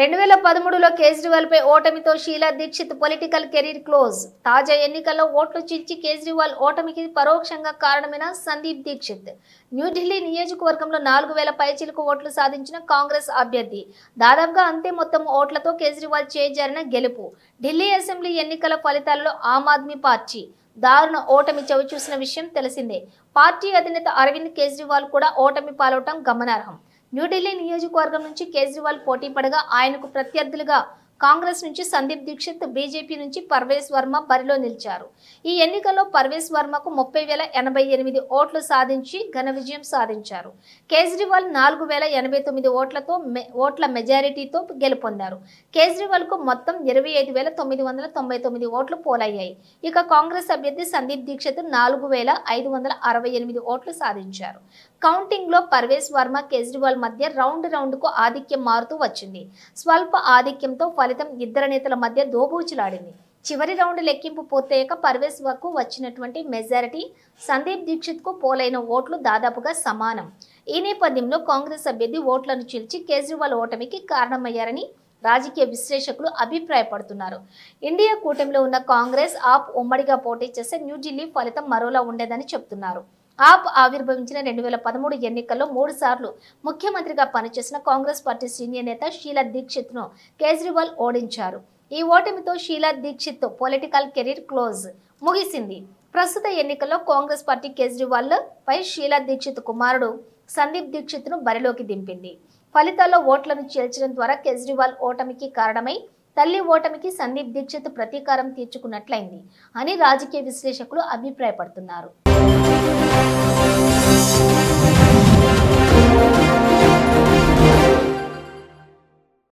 2013లో కేజ్రీవాల్ పై ఓటమితో Sheela Dikshit political career close. తాజా ఎన్నికల్లో ఓట్లు చీల్చి కేజ్రీవాల్ ఓటమికి పరోక్షంగా కారణమైన సందీప్ దీక్షిత్ న్యూఢిల్లీ నియోజకవర్గంలో 4000 పైచిలకు ఓట్లు సాధించిన కాంగ్రెస్ అభ్యర్థి. దాదాపుగా అంతే మొత్తం ఓట్లతో కేజ్రీవాల్ చేజారిన గెలుపు. ఢిల్లీ అసెంబ్లీ ఎన్నికల ఫలితాలలో ఆమ్ ఆద్మీ పార్టీ దారుణ ఓటమి చవిచూసిన విషయం తెలిసిందే. పార్టీ అధినేత అరవింద్ కేజ్రీవాల్ కూడా ఓటమి పాలవటం గమనార్హం. న్యూఢిల్లీ నియోజకవర్గం నుంచి కేజ్రీవాల్ పోటీ పడగా ఆయనకు ప్రత్యర్థులుగా కాంగ్రెస్ నుంచి సందీప్ దీక్షిత్, బీజేపీ నుంచి పర్వేజ్ వర్మ బరిలో నిలిచారు. ఈ ఎన్నికల్లో పర్వేజ్ వర్మకు 30,088 ఓట్లు సాధించి ఘన విజయం సాధించారు. కేజ్రీవాల్ 4,089 ఓట్ల మెజారిటీతో గెలుపొందారు. కేజ్రీవాల్ కు మొత్తం 25,999 ఓట్లు పోలయ్యాయి. ఇక కాంగ్రెస్ అభ్యర్థి సందీప్ దీక్షిత్ 4,568 ఓట్లు సాధించారు. కౌంటింగ్ లో పర్వేజ్ వర్మ, కేజ్రీవాల్ మధ్య రౌండ్ కు ఆధిక్యం మారుతూ వచ్చింది. స్వల్ప ఆధిక్యంతో ఫలితం ఇద్దరు నేతల మధ్య దోబూచులాడింది. చివరి రౌండ్ లెక్కింపు పూర్తయ్యాక పర్వేజ్ కు వచ్చినటువంటి మెజారిటీ సందీప్ దీక్షిత్ కు పోలైన ఓట్లు దాదాపుగా సమానం. ఈ నేపథ్యంలో కాంగ్రెస్ అభ్యర్థి ఓట్లను చీల్చి కేజ్రీవాల్ ఓటమికి కారణమయ్యారని రాజకీయ విశ్లేషకులు అభిప్రాయపడుతున్నారు. ఇండియా కూటమిలో ఉన్న కాంగ్రెస్, ఆప్ ఉమ్మడిగా పోటీ చేసే న్యూఢిల్లీ ఫలితం మరోలా ఉండేదని చెబుతున్నారు. ఆప్ ఆవిర్భవించిన 2013 ఎన్నికల్లో 3 సార్లు ముఖ్యమంత్రిగా పనిచేసిన కాంగ్రెస్ పార్టీ సీనియర్ నేత షీలా దీక్షిత్ ను కేజ్రీవాల్ ఓడించారు. ఈ ఓటమితో Sheela Dikshit political career close ముగిసింది. ప్రస్తుత ఎన్నికల్లో కాంగ్రెస్ పార్టీ కేజ్రీవాల్ పై షీలా దీక్షిత్ కుమారుడు సందీప్ దీక్షిత్ ను బరిలోకి దింపింది. ఫలితాల్లో ఓట్లను చేర్చడం ద్వారా కేజ్రీవాల్ ఓటమికి కారణమై తల్లి ఓటమికి సందీప్ దీక్షిత్ ప్రతీకారం తీర్చుకున్నట్లయింది అని రాజకీయ విశ్లేషకులు అభిప్రాయపడుతున్నారు.